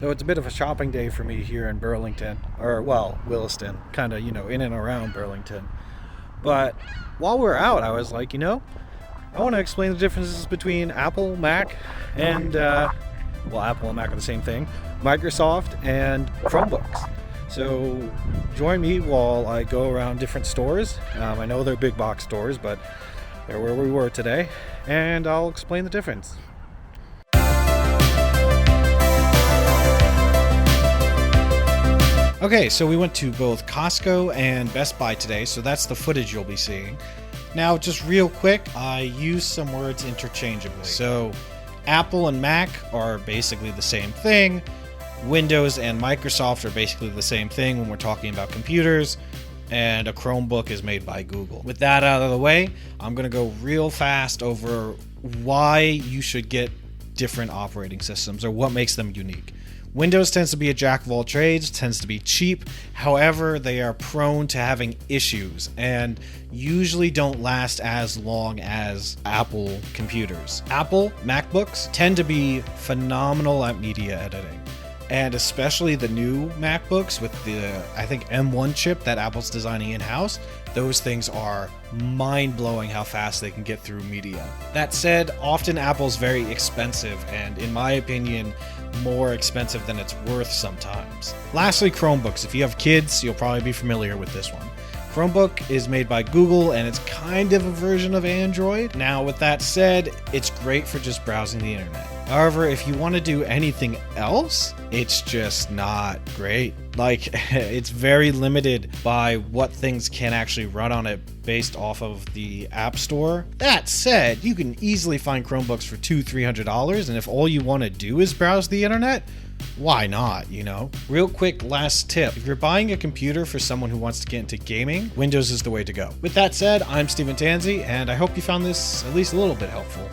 So it's a bit of a shopping day for me here in Burlington, or well, Williston, kind of, in and around Burlington. But while we were out, I was like, I want to explain the differences between Apple, Mac, and, Apple and Mac are the same thing, Microsoft, and Chromebooks. So join me while I go around different stores. I know they're big box stores, but they're where we were today, and I'll explain the difference. Okay, so we went to both Costco and Best Buy today, so that's the footage you'll be seeing. Now, just real quick, I use some words interchangeably. So, Apple and Mac are basically the same thing. Windows and Microsoft are basically the same thing when we're talking about computers. And a Chromebook is made by Google. With that out of the way, I'm going to go real fast over why you should get different operating systems or what makes them unique. Windows tends to be a jack of all trades, tends to be cheap. However, they are prone to having issues and usually don't last as long as Apple computers. Apple MacBooks tend to be phenomenal at media editing. And especially the new MacBooks with the, I think, M1 chip that Apple's designing in-house, those things are mind-blowing how fast they can get through media. That said, often Apple's very expensive and, in my opinion, more expensive than it's worth sometimes. Lastly, Chromebooks. If you have kids, you'll probably be familiar with this one. Chromebook is made by Google and it's kind of a version of Android. Now, with that said, it's great for just browsing the internet. However, if you want to do anything else, it's just not great. Like, it's very limited by what things can actually run on it based off of the App Store. That said, you can easily find Chromebooks for $200-$300, and if all you want to do is browse the internet, why not, Real quick last tip. If you're buying a computer for someone who wants to get into gaming, Windows is the way to go. With that said, I'm Steven Tanzi, and I hope you found this at least a little bit helpful.